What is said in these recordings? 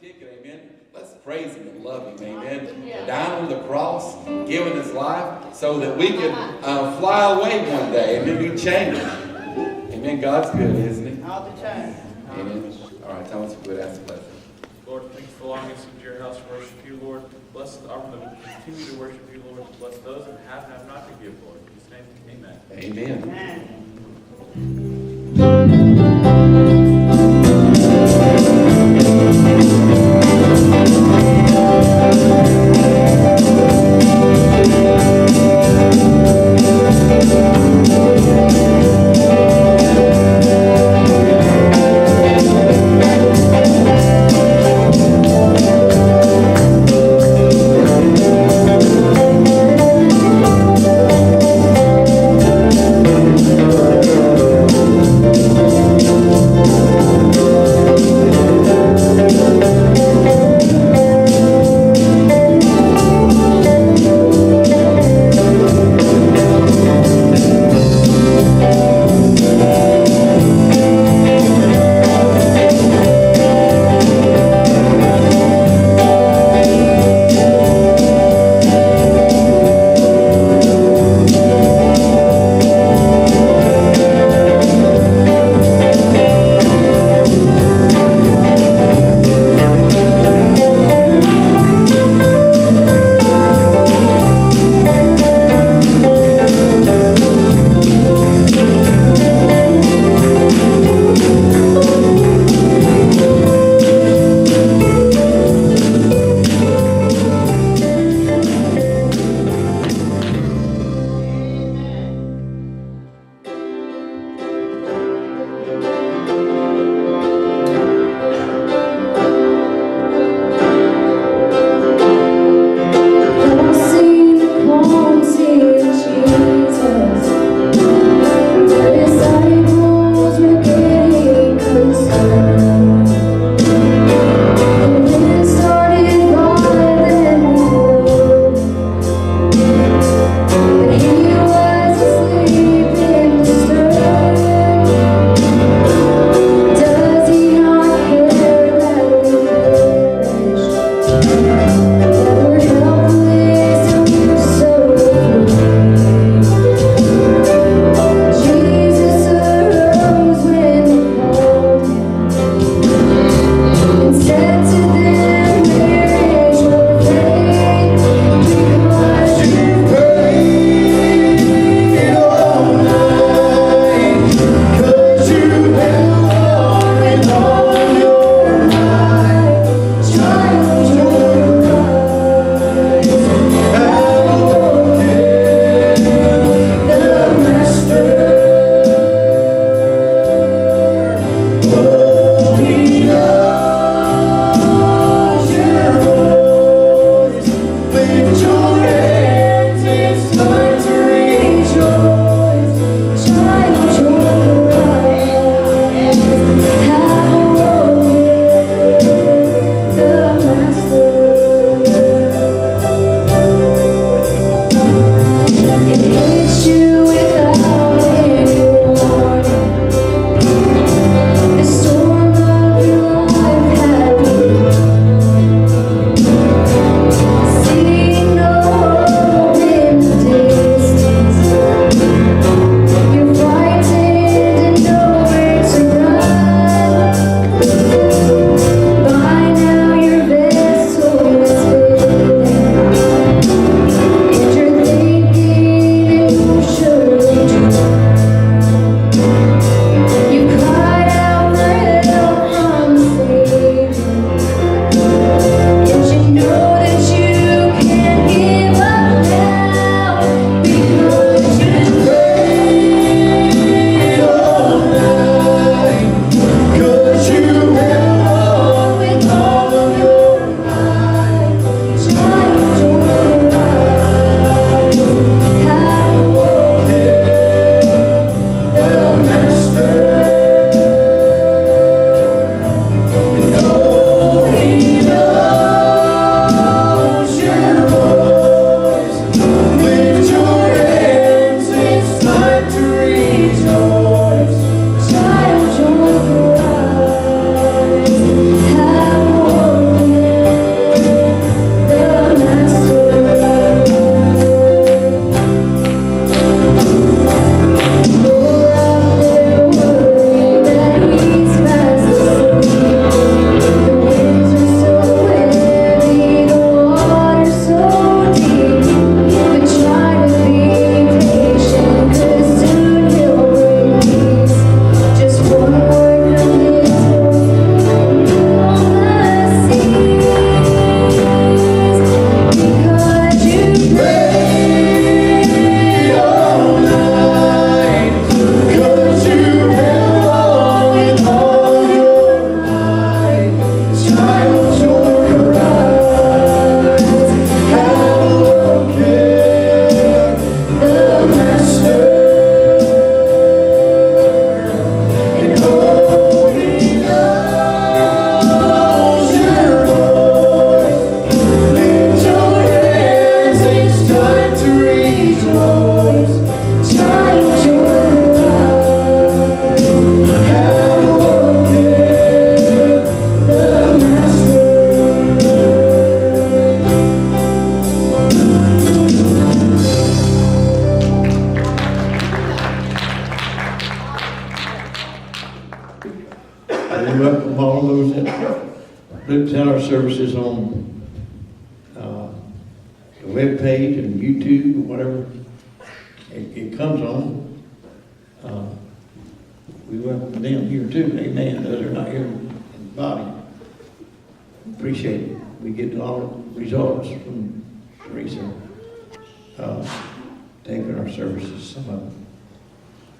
your ticket, amen, let's praise him and love him, amen. Dying on the cross, giving his life so that we could fly away one day, amen, be changed. Amen. God's good, isn't he? All the time. Amen. All right, Thomas, we would ask the blessing. Lord, thank you for allowing us into your house to worship you, Lord. Bless the arm that will continue to worship you, Lord. Bless those that have and have not to give, Lord. In his name, amen. Amen. Amen. We welcome all those that looked at our services on the web page and YouTube or whatever it comes on. We welcome them here too. Amen. Those are not here in the body. Appreciate it. We get a lot of results from Teresa taking our services. Some of them.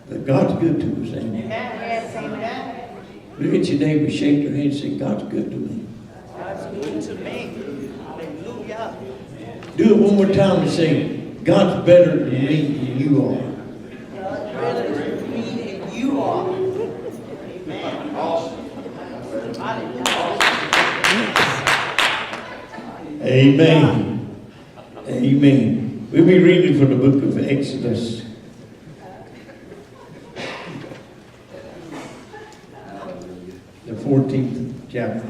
But God's good to us. Amen. Yes, amen. Look at your neighbor, shake your hand and say, God's good to me. God's good to me. Hallelujah. Do it one more time and say, God's better to me than you are. God's better to me than you are. Amen. Amen. Amen. We'll be reading from the book of Exodus. The 14th chapter.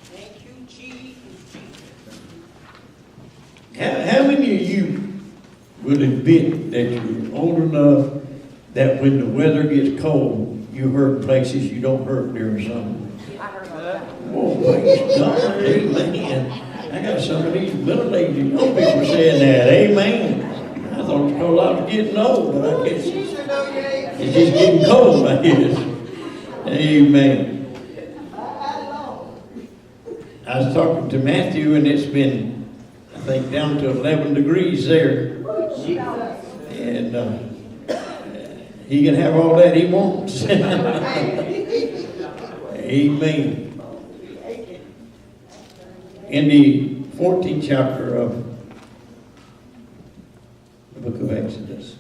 Thank you, Jesus. How many of you would admit that you're old enough that when the weather gets cold, you hurt places you don't hurt during summer? Oh, praise God. Amen. I got some of these middle-aged young people saying that. Amen. I thought it was because I was getting old, but I guess it's just getting cold, I guess. Amen. I was talking to Matthew, and it's been, I think, down to 11 degrees there. And he can have all that he wants. Amen. In the 14th chapter of the book of Exodus.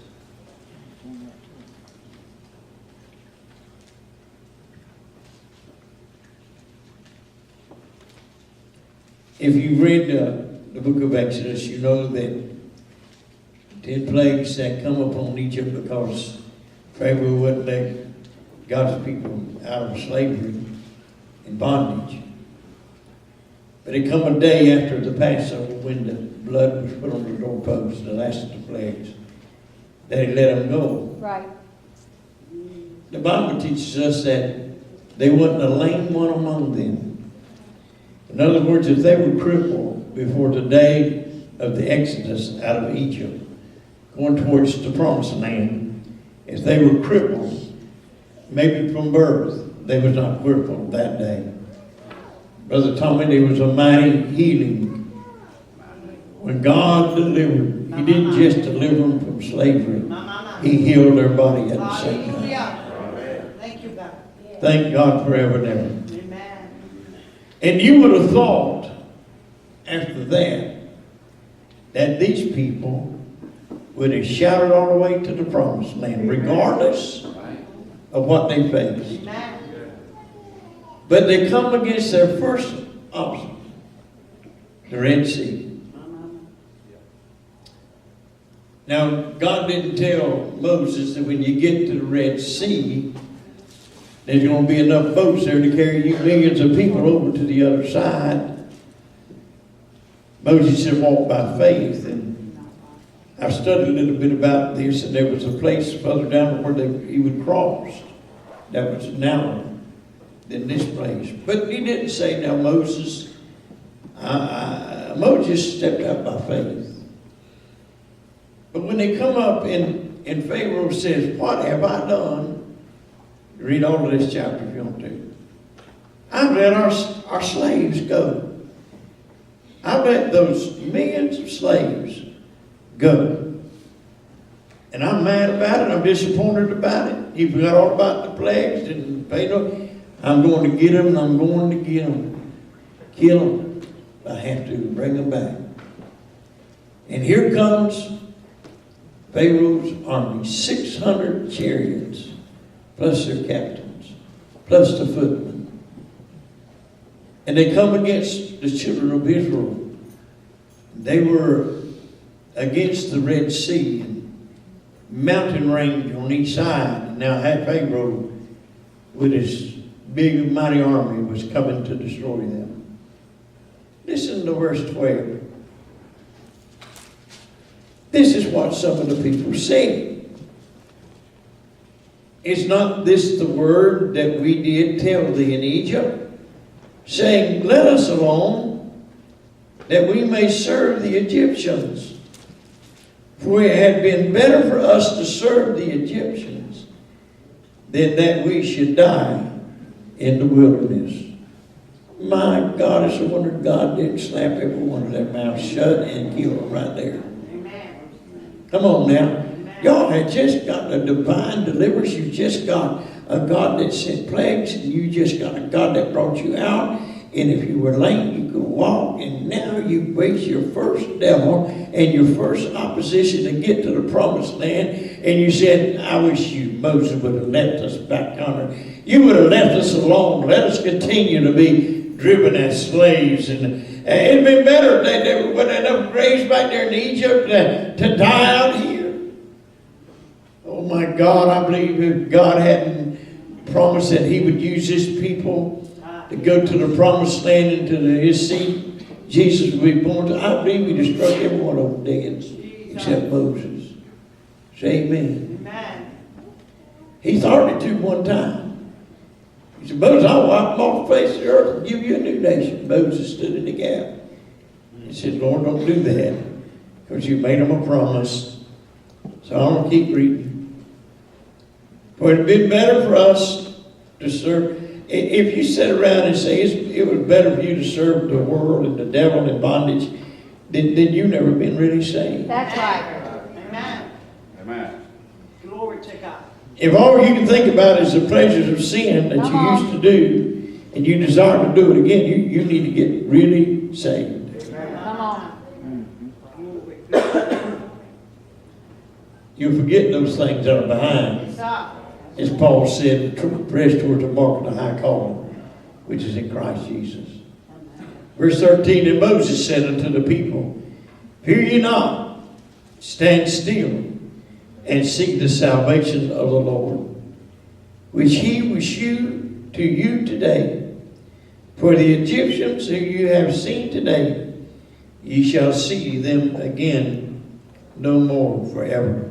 If you read the book of Exodus, you know that 10 plagues that come upon Egypt because Pharaoh wouldn't let God's people out of slavery and bondage. But it come a day after the Passover when the blood was put on the doorpost, the last of the plagues, that he let them go. Right. The Bible teaches us that they wasn't a lame one among them. In other words, if they were crippled before the day of the Exodus out of Egypt, going towards the promised land, if they were crippled, maybe from birth, they was not crippled that day. Brother Tommy, there was a mighty healing. When God delivered, he didn't just deliver them from slavery. He healed their body at the same time. Thank you, God. Thank God forever and ever. Amen. And you would have thought, after that these people would have shouted all the way to the promised land, regardless of what they faced. Amen. But they come against their first obstacle, the Red Sea. Now, God didn't tell Moses that when you get to the Red Sea, there's going to be enough boats there to carry you millions of people over to the other side. Moses said, walk by faith. And I've studied a little bit about this, and there was a place further down where he would cross that was narrower than this place. But he didn't say, now Moses, Moses stepped out by faith. But when they come up and Pharaoh says, what have I done? Read all of this chapter if you want to. I've let our slaves go. I've let those millions of slaves go. And I'm mad about it. I'm disappointed about it. He forgot all about the plagues and Pharaoh. I'm going to get them, and I'm going to get them. Kill them. I have to bring them back. And here comes Pharaoh's army, 600 chariots, plus their captains, plus the footmen. And they come against the children of Israel. They were against the Red Sea, and mountain range on each side. Now had Pharaoh with his big mighty army was coming to destroy them. Listen to verse 12. This is what some of the people say. Is not this the word that we did tell thee in Egypt, saying, let us alone, that we may serve the Egyptians? For it had been better for us to serve the Egyptians than that we should die in the wilderness. My God, it's a wonder God didn't slap every one of their mouths shut and kill them right there. Amen. Come on now. Y'all had just got a divine deliverance. You just got a God that sent plagues. And you just got a God that brought you out. And if you were lame, you could walk. And now you face your first devil and your first opposition to get to the promised land. And you said, I wish you, Moses, would have left us back yonder. You would have left us alone. Let us continue to be driven as slaves. And it'd been better that there wasn't enough graves back there in Egypt to die out here. Oh my God, I believe if God hadn't promised that he would use his people to go to the promised land and to his seed, Jesus would be born. I believe he would have struck every one of them dead except Moses. Say amen. Amen. He thought it to one time. He said, Moses, I'll wipe them off the face of the earth and give you a new nation. Moses stood in the gap. He said, Lord, don't do that, because you made him a promise. So I'm going to keep reading. For it would be better for us to serve. If you sit around and say it was better for you to serve the world and the devil in bondage, then you've never been really saved. That's right. Amen. Amen. Glory to God. If all you can think about is the pleasures of sin that you used to do, and you desire to do it again, you need to get really saved. Come on. You'll forget those things that are behind. Stop. As Paul said, press toward the mark of the high calling, which is in Christ Jesus. Verse 13, and Moses said unto the people, fear ye not, stand still, and see the salvation of the Lord, which he will shew to you today. For the Egyptians who you have seen today, ye shall see them again no more forever.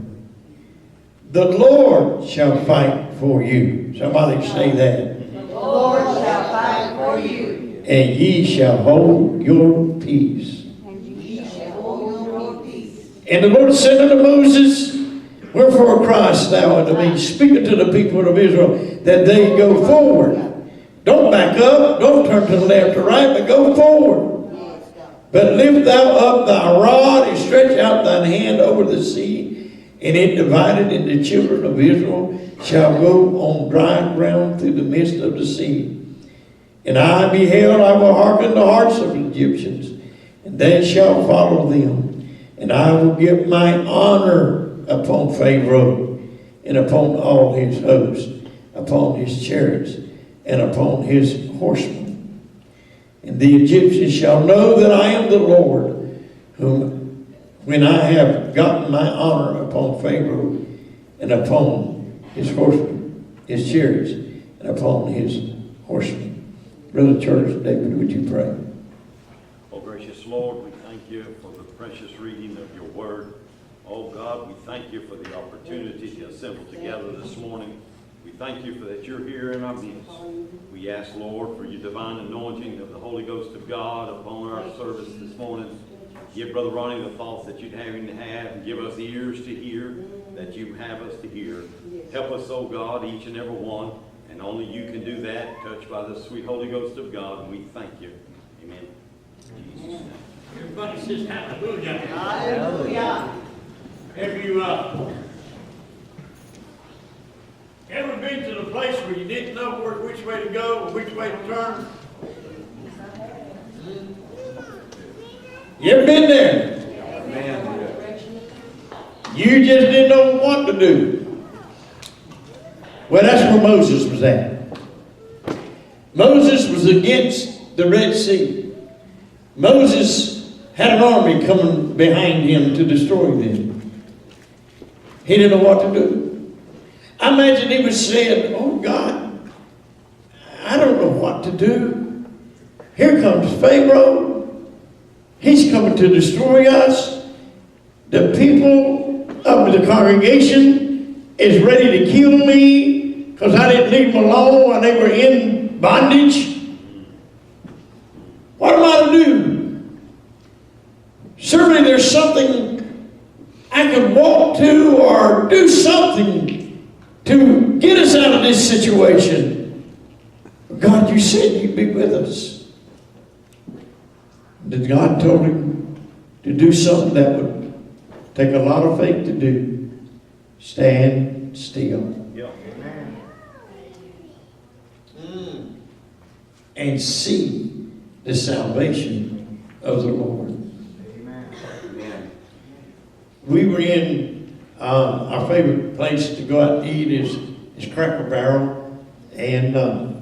The Lord shall fight for you. Somebody say that. The Lord shall fight for you. And ye shall hold your peace. Ye shall hold your peace. And the Lord said unto Moses, wherefore criest thou unto me, speaking to the people of Israel, that they go forward. Don't back up, don't turn to the left or right, but go forward. But lift thou up thy rod and stretch out thine hand over the sea, and it divided, and the children of Israel shall go on dry ground through the midst of the sea. And I beheld, I will hearken the hearts of the Egyptians, and they shall follow them. And I will give my honor upon Pharaoh, and upon all his host, upon his chariots, and upon his horsemen. And the Egyptians shall know that I am the Lord, whom when I have gotten my honor upon Pharaoh, and upon his horsemen, his chariots, and upon his horsemen. Brother Church, David, would you pray? Oh, gracious Lord, we thank you for the precious reading of your word. Oh, God, we thank you for the opportunity to assemble together this morning. We thank you for that you're here in our midst. We ask, Lord, for your divine anointing of the Holy Ghost of God upon our service this morning. Give Brother Ronnie the thoughts that you'd have him to have, and give us ears to hear that you have us to hear. Help us, oh God, each and every one, and only you can do that, touched by the sweet Holy Ghost of God, and we thank you. Amen. In Jesus' name. Everybody says hallelujah. Hallelujah. Have you ever been to the place where you didn't know which way to go or which way to turn? You ever been there? You just didn't know what to do. Well, that's where Moses was at. Moses was against the Red Sea. Moses had an army coming behind him to destroy them. He didn't know what to do. I imagine he was saying, oh God, I not to do. Here comes Pharaoh. He's coming to destroy us. The people of the congregation is ready to kill me because I didn't leave them alone and they were in bondage. What am I to do? Certainly there's something I could walk to or do something to get us out of this situation. God, you said you'd be with us. That God told him to do something that would take a lot of faith to do. Stand still. Yeah. And see the salvation of the Lord. Amen. We were in our favorite place to go out to eat is Cracker Barrel, and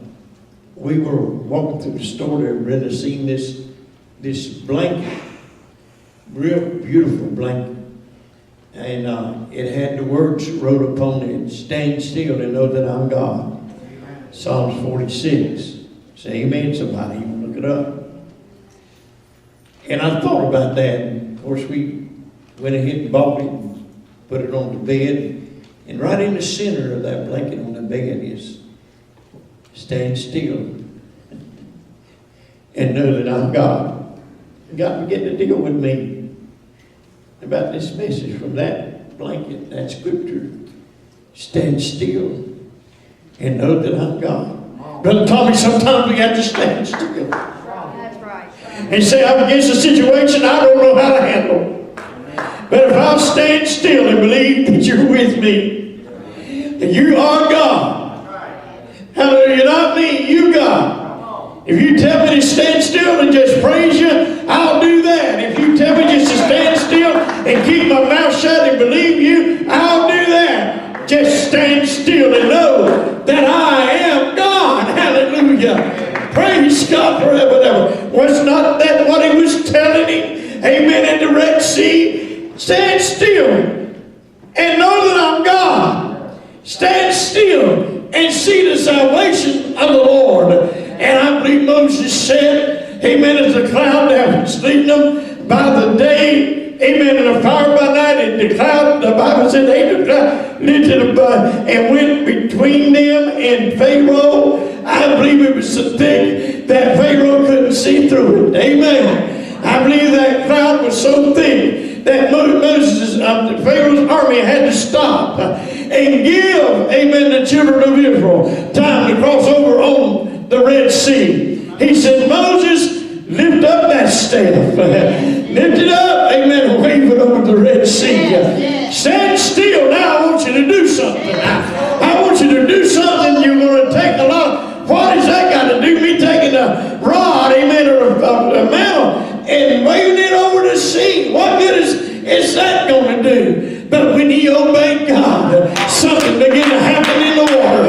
we were walking through the store there and really seen this blanket, real beautiful blanket, and it had the words wrote upon it: "Stand still and know that I'm God." Amen. Psalms 46. Say amen, somebody. You can look it up. And I thought about that. And of course, we went ahead and bought it and put it on the bed. And right in the center of that blanket on the bed is "Stand still and know that I'm God." God began to deal with me about this message from that blanket, that scripture. Stand still and know that I'm God. Brother Tommy, sometimes we have to stand still. That's right. And say, I'm against a situation I don't know how to handle. But if I'll stand still and believe that you're with me, that you are God. Hallelujah, not me, you God. If you tell me to stand still and just praise you, I'll do that. If you tell me just to stand still and keep my mouth shut and believe you, I'll do that. Just stand still and know that I am God. Hallelujah. Praise God forever and ever. Was not that what he was telling him? Amen. In the Red Sea. Stand still and know that I'm God. Stand still and see the salvation of the Lord. And I believe Moses said, amen, as the cloud that was leading them by the day, amen, and the fire by night, and the cloud, the Bible said, the cloud lifted above and went between them and Pharaoh. I believe it was so thick that Pharaoh couldn't see through it. Amen. I believe that cloud was so thick that Moses, Pharaoh's army had to stop and give, amen, the children of Israel time to cross over on the Red Sea. He said, Moses, lift up that staff. Lift it up, amen, and wave it over the Red Sea. Stand still. Now I want you to do something. I want you to do something. You're going to take a lot. What has that got to do? Me taking a rod, amen, or a mantle and waving it over the sea. What good is that going to do? But when he obeyed God, something began to happen in the water.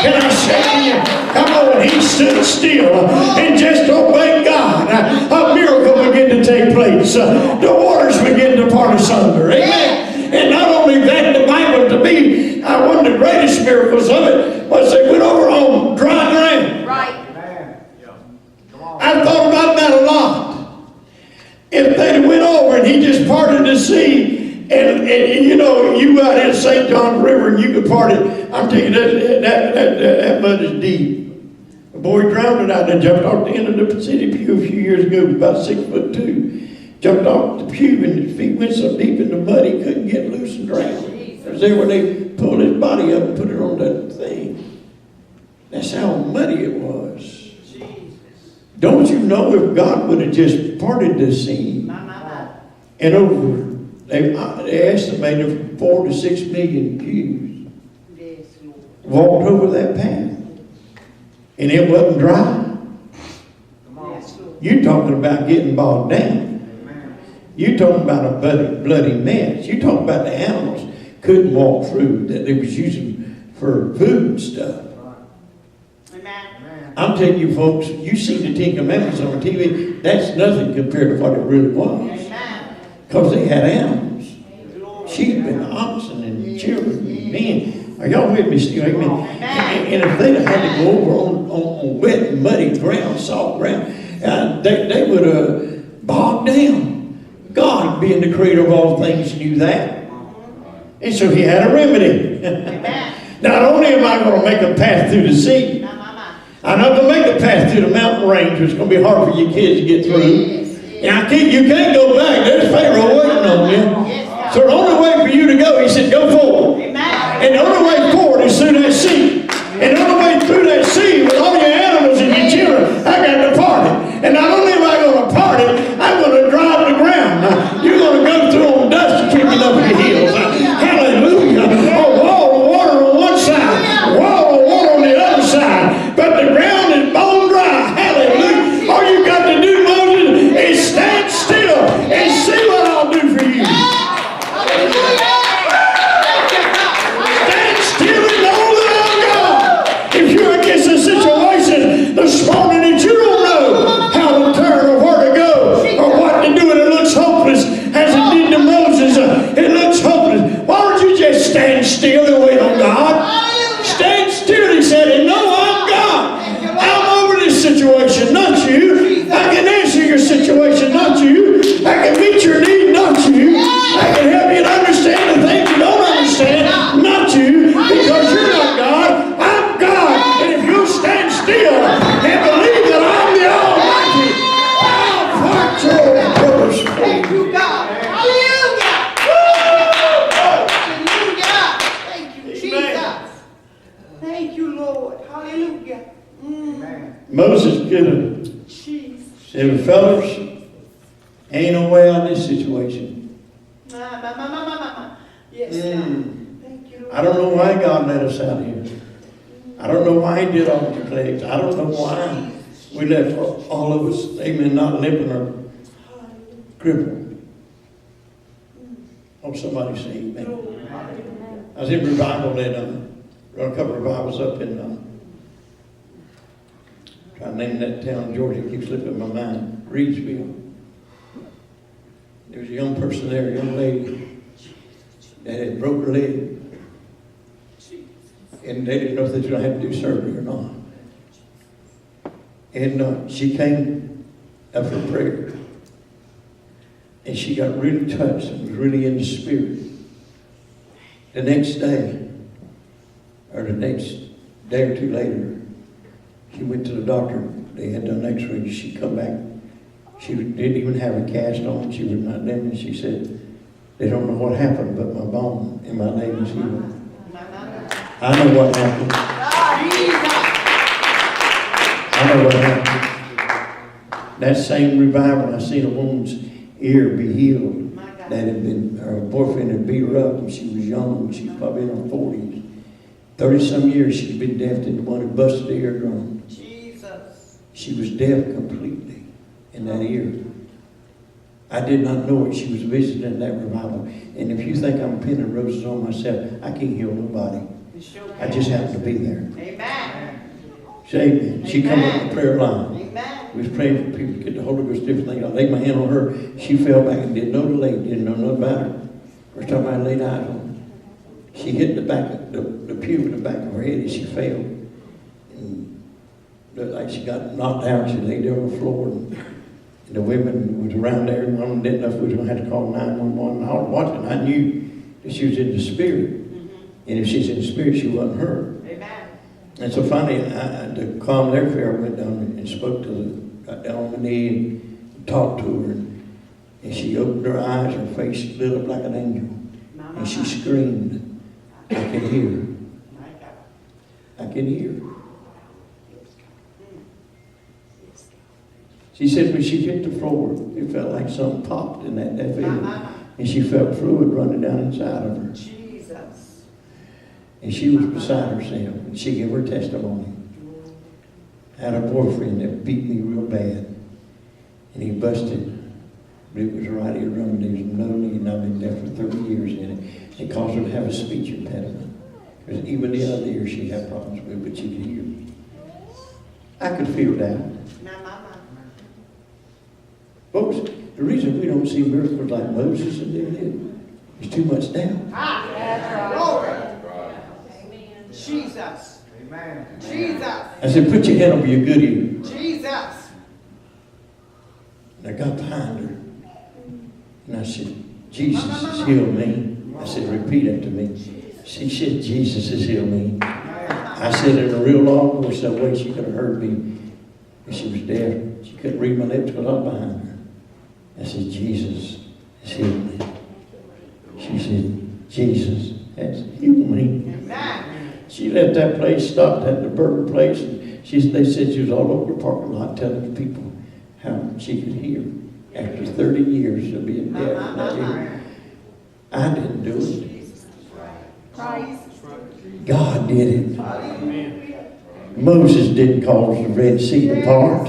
Can I say to you, come on, he stood still and just obeyed God. A miracle began to take place. The waters began to part asunder. Amen. And not only that, the Bible, to me, one of the greatest miracles of it was they went over on dry ground. Right. I've thought about that a lot. If they went over and he just parted the sea, and you know, you out in St. John River and you could part it, I'm telling you, that mud is deep. A boy drowned out there, jumped off the end of the city pew a few years ago, about 6'2". Jumped off the pew and his feet went so deep in the mud he couldn't get loose and drowned. It was there when they pulled his body up and put it on that thing. That's how muddy it was. Don't you know if God would have just parted the sea and over, they estimated from 4 to 6 million Jews walked over that path and it wasn't dry. You're talking about getting bogged down. You're talking about a bloody mess. You're talking about the animals couldn't walk through that they was using for food and stuff. I'm telling you folks, you see the Ten Commandments on TV, that's nothing compared to what it really was. Because they had animals. Sheep and oxen and children and men. Are y'all with me still? Amen. And if they'd have had to go over on wet, muddy ground, soft ground, they would have bogged down. God, being the creator of all things, knew that. And so he had a remedy. Not only am I going to make a path through the sea, I'm not going to make a path through the mountain range, which is going to be hard for your kids to get through. And you can't go back. There's Pharaoh waiting on you. So the only way for you to go, he said, go forward. And the only way forward is through that sea. And the only way through that sea with all your animals and your children, I got to part it. And not only am I going to part it, I'm going to drive the ground. You're going to go through on dust kicking up the hills. Hallelujah. A wall of water on one side, a wall of water on the other side. But the ground is bone dry. Hallelujah. All you got to do, Moses, is stand still and see what I'll do for you. Stand still and know that I'm God. If you're against a situation this morning that you don't know how to turn or where to go or what to do and it looks hopeless as it did to Moses, it looks hopeless. Why don't you just stand still and wait on God? Stand still, he said, and know I'm God. I'm over this situation, not you. I can answer your situation, not you. I can meet your need, not you. I can help you to understand the things you don't understand, not you. Because you're not God, I'm God. And if you'll stand still and believe that I'm the Almighty, I'll fight your purpose for Thank you. you, God. Hallelujah. Hallelujah. Thank you, Jesus. Thank you, Lord. Hallelujah. Moses could have Jesus. said, fellas, ain't no way out of this situation. Yes, God. Thank you, Lord. I don't know why God let us out here. I don't know why he did all the plagues. I don't know why we left all of us, amen, not limping or crippled. Oh, somebody say amen. I was in revival at run a couple of revivals up in trying to name that town in Georgia. It keeps slipping in my mind. Reedsville. There was a young person there, a young lady that had broke her leg. And they didn't know if they were going to have to do surgery or not. And she came up for prayer. And she got really touched and was really in the spirit. The next day, or the next day or two later, she went to the doctor. They had done x-rays. She come back. She didn't even have a cast on. She was not living. She said, they don't know what happened, but my bone in my leg is healed. I know what happened. I know what happened. That same revival, I seen a woman's ear be healed. That had been, her boyfriend had beat her up when she was young. She was probably in her 40s. 30-some years she'd been deaf to the one who busted the eardrum. Jesus. She was deaf completely in that ear. I did not know it. She was visiting that revival. And if you think I'm pinning roses on myself, I can't heal nobody. I just happened to be there. Amen. Say amen. She come up the prayer line. Amen. We was praying for people to get the Holy Ghost, different things. I laid my hand on her. She fell back and didn't know the lady, didn't know nothing about her. First time I laid eyes on her. She hit the back of the pew in the back of her head and she fell. And looked like she got knocked out. She laid there on the floor. And the women was around there. One of them didn't know if we was going to have to call 911. And I was watching. I knew that she was in the spirit. And if she's in the spirit, she wasn't her. Amen. And so finally, to calm their fear, I went down and spoke to got down on my knee and talked to her. And she opened her eyes, her face lit up like an angel. And she screamed. I can hear. I can hear. She said when she hit the floor, it felt like something popped in that ear. And she felt fluid running down inside of her. Jesus. And she was beside herself. And she gave her testimony. I had a boyfriend that beat me real bad. And he busted. But it was right eardrum and there was no need. And I've been there for 30 years in it. It caused her to have a speech impediment. Because even the other ear she had problems with, but she could hear. I could feel that. Folks, the reason we don't see miracles like Moses and them did is too much doubt. That's right. Glory. Jesus. Amen. Jesus. I said, put your hand over your good ear. Jesus. And I got behind her. And I said, Jesus has healed me. I said, repeat it to me. She said, Jesus has healed me. I said in a real long voice, that way she could have heard me. And she was deaf. She couldn't read my lips because I was behind her. I said, Jesus has healed me. She said, Jesus has healed me. She left that place, stopped at the burger place, and they said she was all over the parking lot telling people how she could hear after 30 years of being deaf in that ear. I didn't do it. God did it. Moses didn't cause the Red Sea to part.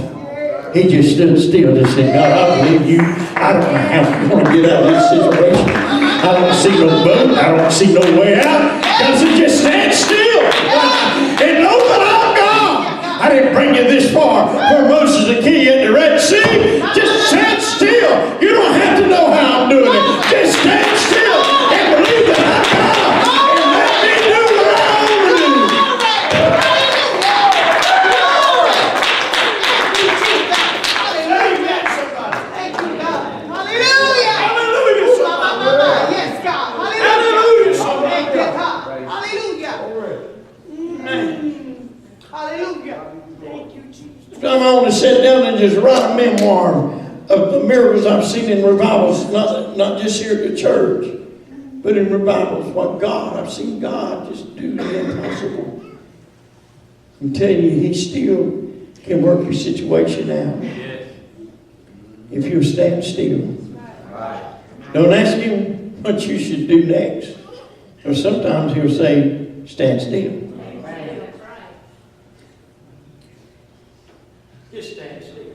He just stood still and said, God, I believe you. I don't know how I'm going to get out of this situation. I don't see no boat. I don't see no way out. God said, just stand still and know that I'm God. I didn't bring you this far for Moses to kill you at the Red Sea. Just stand still. You don't have to know how I'm doing it. Just stand still and believe that I'm God. And let me do what I want to do. Thank you, God. Hallelujah. Hallelujah, somebody. Yes, God. Hallelujah, somebody. Thank you, God. Hallelujah. Hallelujah. Thank you, Jesus. I want to sit down and just write a memoir of the miracles I've seen in revivals, not just here at the church, but in revivals. I've seen God just do the impossible. I'm telling you, He still can work your situation out. If you stand still. Don't ask Him what you should do next. Or sometimes He'll say, stand still. Just stand still.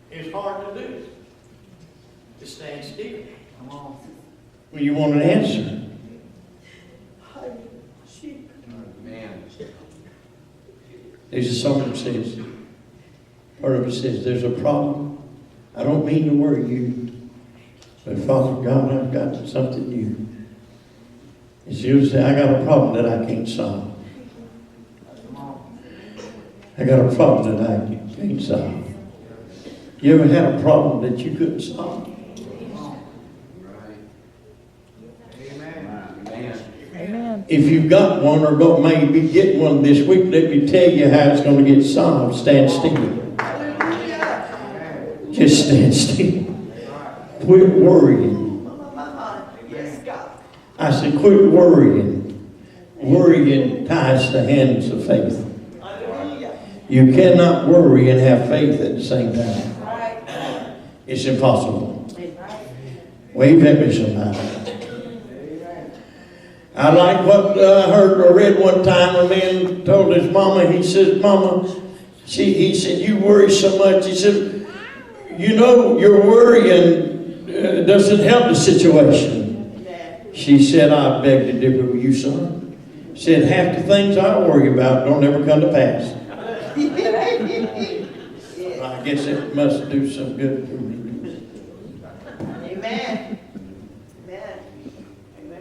It's hard to do. Just stand still. Well, you want an answer. There's a song that says, part of it says, there's a problem. I don't mean to worry you, but Father God, I've got something new. And she'll say, I got a problem that I can't solve. I got a problem that I can't solve. You ever had a problem that you couldn't solve? Amen. If you've got one or maybe get one this week, let me tell you how it's going to get solved. Stand still. Just stand still. Quit worrying. Yes, God. I said, quit worrying. Worrying ties the hands of faith. Hallelujah. You cannot worry and have faith at the same time. It's impossible. Wave at me somebody. I like what I heard or read one time. A man told his mama, he said, Mama, he said, you worry so much. He said, you know, your worrying doesn't help the situation. She said, I beg to differ with you, son. Said, half the things I worry about don't ever come to pass. I guess it must do some good for me. Amen. Amen.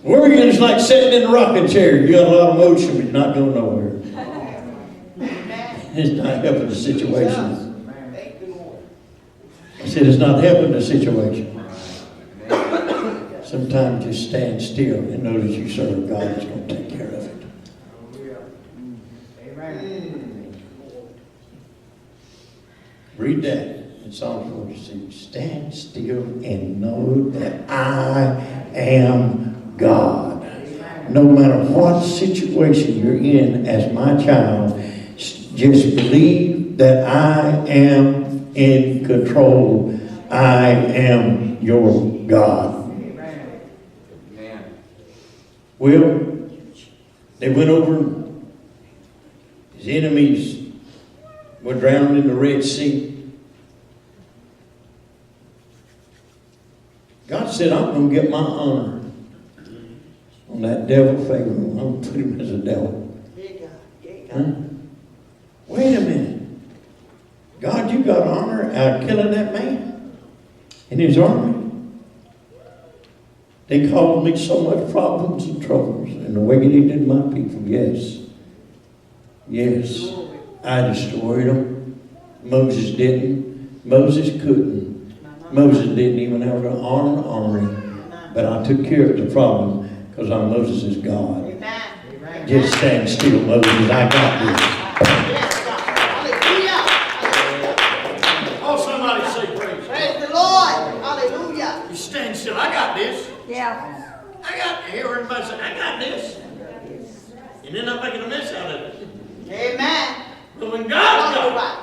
Worrying is like sitting in a rocking chair. You got a lot of motion, but you're not going nowhere. It's not helping the situation. Thank you, Lord. I said, it's not helping the situation. Sometimes just stand still and know that you serve God is going to take care of it. Amen. Read that in Psalm 46. Stand still and know that I am God. No matter what situation you're in as my child, just believe that I am in control. I am your God. Well, they went over. His enemies were drowned in the Red Sea. God said, I'm going to get my honor on that devil Pharaoh. I'm going to put him as a devil. Huh? Wait a minute. God, you got honor out of killing that man and his army? They caused me so much problems and troubles, and the way they did my people, yes. Yes, I destroyed them. Moses didn't. Moses couldn't. Moses didn't even have an armory. But I took care of the problem because I'm Moses' God. Just stand still, Moses. I got this. Oh, somebody say praise. Praise the Lord. Hallelujah. You stand still. I got this. Yeah. I got, hear everybody say, I got this. And then I'm making a mess out of it. Amen. But when God's got it, Right.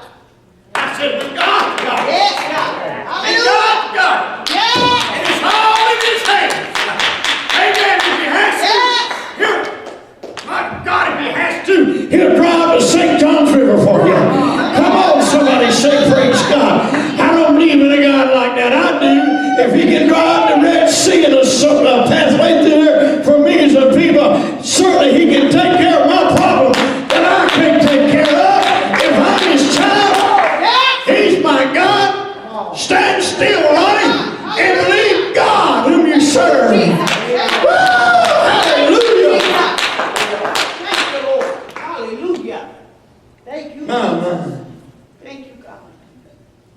I said, when God's got it, Yes, God. and Hallelujah. God's got it, Yes. and it's all in His hands. Amen. If He has to, Yes. here, my God, if He has to, He'll drive the St. John's River for you. Come on, somebody say praise God. I don't believe in a God like that. I do. If He can drive the Red Sea and a pathway through there for millions of people, certainly He can take care of my problem that I can't take care of. If I'm His child, He's my God. Stand still, Ronnie, and believe God whom you serve. Woo! Hallelujah. Thank you, Lord. Hallelujah. Thank you. My. Thank you, God.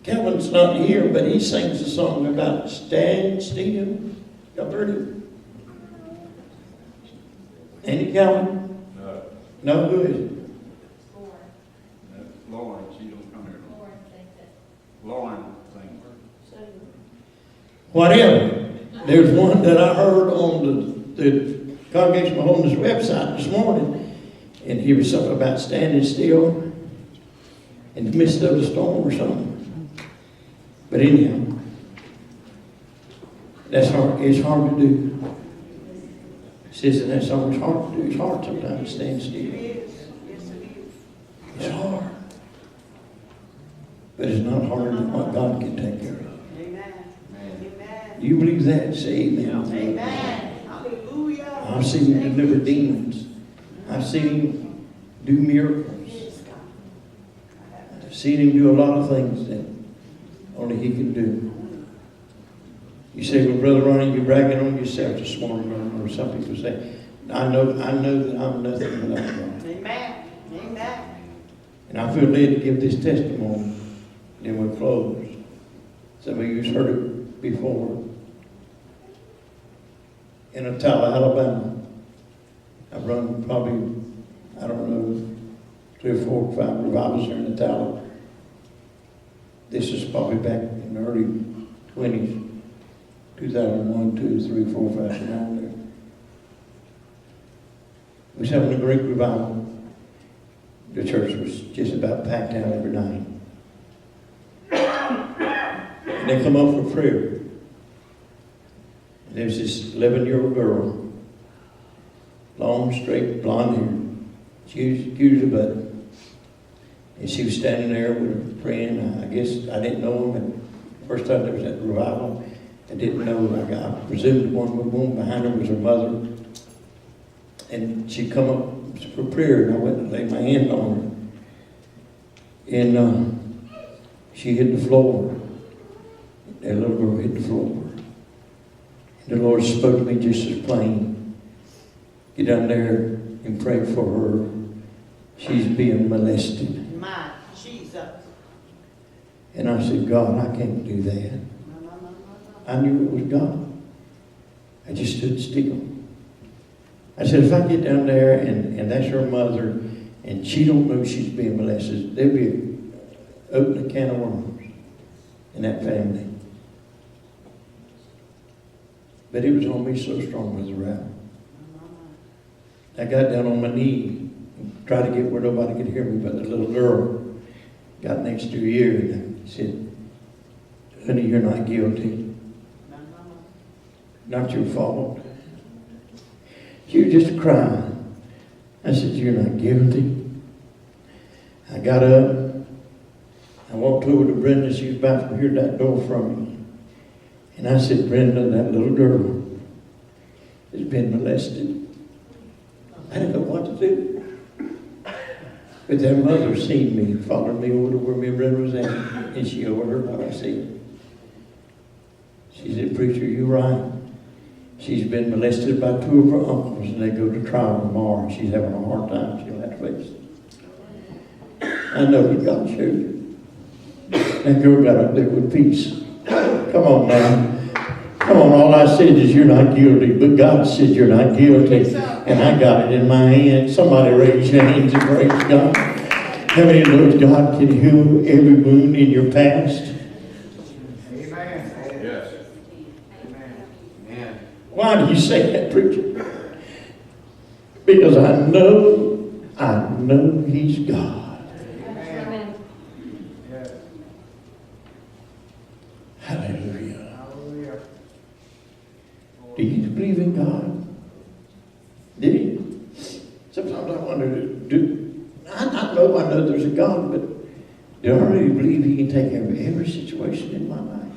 Calvin's not here, but he sings a song about stand still. Y'all heard him? Ain't it Calvin? No. No, who is it? That's Lauren, she don't come here. Lauren sings. Whatever. There's one that I heard on the Congregational Holiness website this morning, and he was something about standing still in the midst of a storm or something. But anyhow, that's hard. It's hard to do. It says in that song, it's hard to do. It's hard sometimes to stand still. It's hard. But it's not harder than what God can take care of. Amen. Amen. Do you believe that? Say amen. Amen. Hallelujah. I've seen him deliver demons. I've seen him do miracles. I've seen him do a lot of things that only he can do. You say, well, Brother Ronnie, you're bragging on yourself this morning, or some people say, I know that I'm nothing without God. Amen. Amen. And I feel led to give this testimony. Then we'll close. Some of you've heard it before. In Attala, Alabama, I've run probably, I don't know, 3 or 4 or 5 revivals here in Attala. This is probably back in the early 20s, 2001, 2, 3, 4, 5, around there. We was having a great revival. The church was just about packed out every night. And they come up for prayer. And there's this 11-year-old girl, long, straight, blonde hair. She was cute as a button. And she was standing there with her friend. I guess I didn't know him. And the first time there was that revival, I didn't know. I presumed the one behind her was her mother. And she come up for prayer, and I went and laid my hand on her. And she hit the floor. That little girl hit the floor. And the Lord spoke to me just as plain. Get down there and pray for her. She's being molested. My Jesus. And I said, God, I can't do that. I knew it was God. I just stood still. I said, if I get down there and that's her mother and she don't know she's being molested, there'll be open a can of worms in that family. But it was on me so strong as a rattle. I got down on my knee and tried to get where nobody could hear me, but the little girl got next to her ear and said, honey, you're not guilty. Not your fault. She was just crying. I said, you're not guilty. I got up. I walked over to Brenda. She was about to hear that door from me. And I said, Brenda, that little girl has been molested. I didn't know what to do. But that mother seen me, followed me over to where me and Brenda was at, and she overheard what I said. She said, preacher, you're right. She's been molested by 2 of her uncles, and they go to trial tomorrow, and she's having a hard time. She'll have to face it. I know He got you. That girl got up there with peace. Come on now. Come on, all I said is you're not guilty, but God said you're not guilty. And I got it in my hand. Somebody raise your hands and praise God. How many knows God can heal every wound in your past? Amen. Yes. Amen. Why do you say that, preacher? Because I know He's God. Amen. Yes. Hallelujah. Hallelujah. Do you believe in God? Do you? Sometimes I wonder, I know there's a God, but do I really believe He can take care of every situation in my life?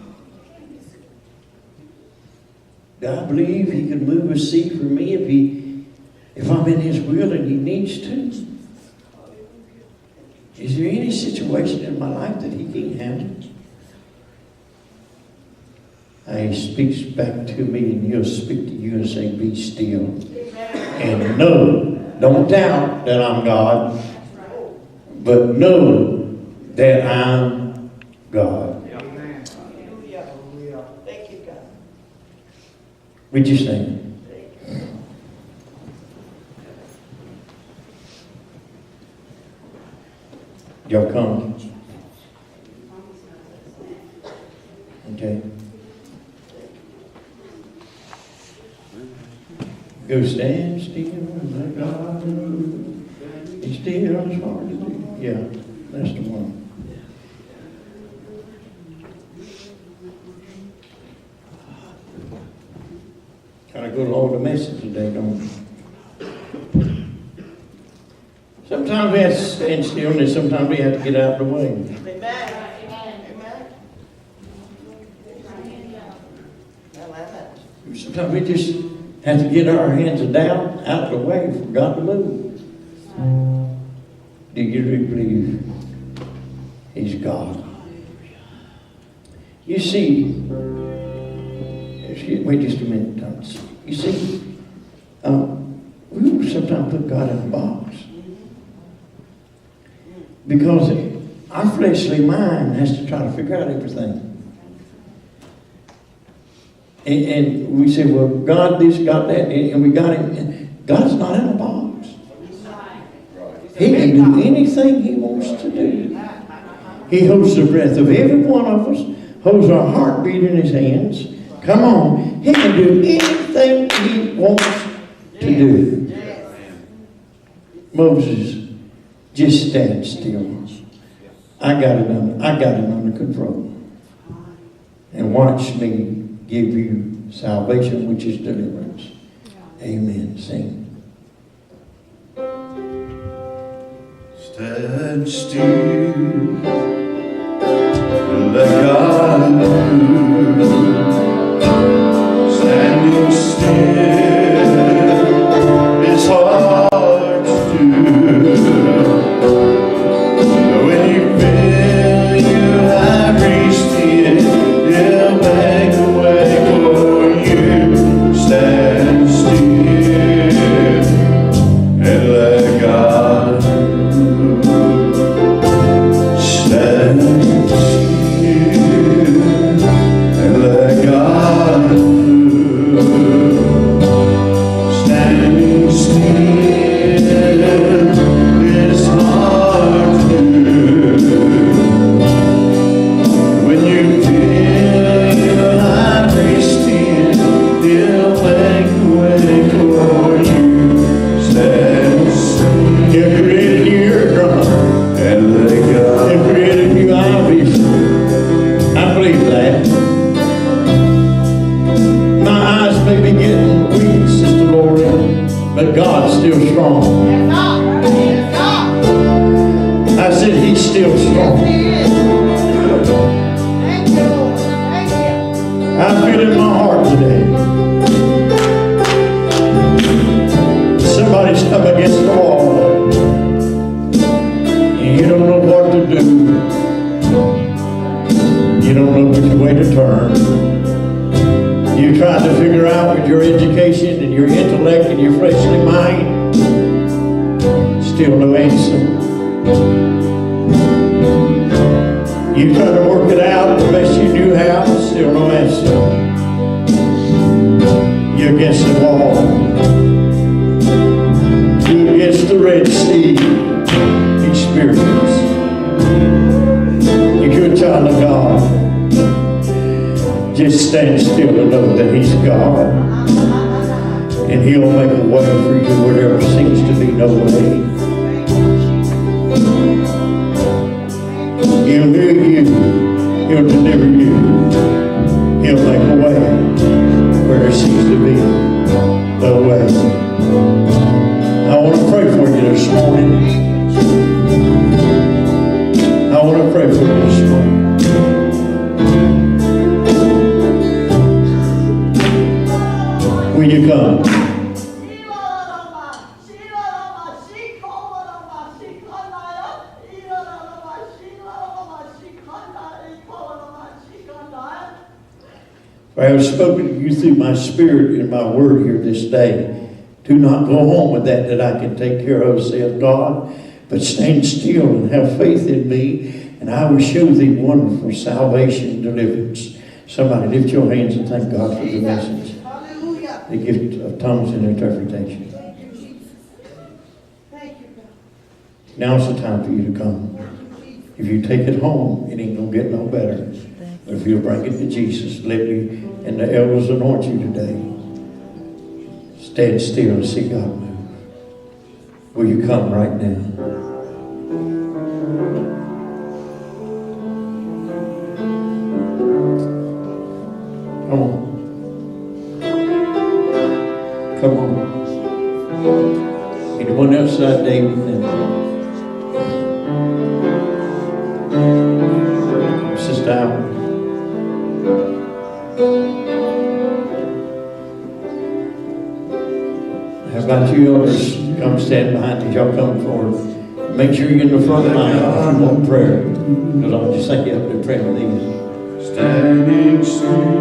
Do I believe He can move a sea for me if I'm in His will and He needs to? Is there any situation in my life that He can't handle? He speaks back to me and He'll speak to you and say, be still. And don't doubt that I'm God, but know that I'm God. Amen. Hallelujah. Thank you, God. Would you stand? Y'all come. Okay. Go stand still and let God move. Be still, it's hard to do. Yeah, that's the one. Kind of go along with the message today, don't we? Sometimes we have to stand still and sometimes we have to get out of the way. Amen. Amen. Amen. Sometimes we just have to get our hands down, out of the way for God to move. Do you really believe He's God? You see, wait just a minute, Thomas. You see, we sometimes put God in a box. Because our fleshly mind has to try to figure out everything. And we say, well, God this, God that, and we got Him. God's not in a box. He can do anything He wants to do. He holds the breath of every one of us, holds our heartbeat in His hands. Come on. He can do anything He wants to do. Moses, just stand still. I got him under control. And watch me give you salvation, which is deliverance. Amen. Sing. Stand still, let God move. Standing still is hard to do. When you feel you have reached the end, He'll make a way for you. Stand still and let God move. Stand still and let God move. Standing still is hard to do. When you feel you have reached the end, He'll make a way for you. Stand still. He created you eardrum. And let God. He created you eyes. I believe that. My eyes may be getting weak, Sister Lori, but God's still strong. Yes, God. Yes, God. I said He's still strong. He is. Thank you, Lord. Thank you. I feel in my heart today. Somebody's come against the wall. And you don't know what to do. You don't know which way to turn. You tried to figure out with your education and your intellect and your fleshly mind. Still no answer. You try to work it out the best you knew how, still no answer. You're against the wall. You're against the Red Sea experience. If you're a child of God, just stand still and know that He's God. And He'll make a way for you where there seems to be no way. He'll hear you. He'll deliver you. He'll make a way where there seems to be no way. I want to pray for you this morning. I want to pray for you this morning. Will you come? I have spoken to you through my spirit and my word here this day. Do not go home with that I can take care of, saith God, but stand still and have faith in me, and I will show thee wonderful salvation and deliverance. Somebody lift your hands and thank God for the message. The gift of tongues and interpretation. Now's the time for you to come. If you take it home, it ain't going to get no better. But if you'll bring it to Jesus, let me and the elders anoint you today. Stand still and see God move. Will you come right now? Come on. Come on. Anyone outside David now? Sister Allen. How about you elders? Come stand behind me. Y'all come forward. Make sure you're in the front line if you want prayer. Because I'll just think you have to pray with these. Standing still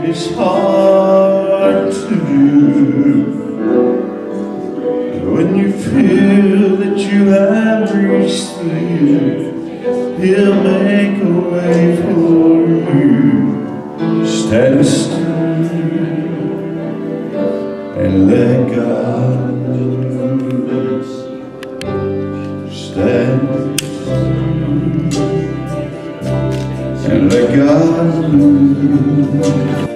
is hard to do when you feel that you have reached the end. He'll make a way for you. Stand still and let God move. Stand still and let God move.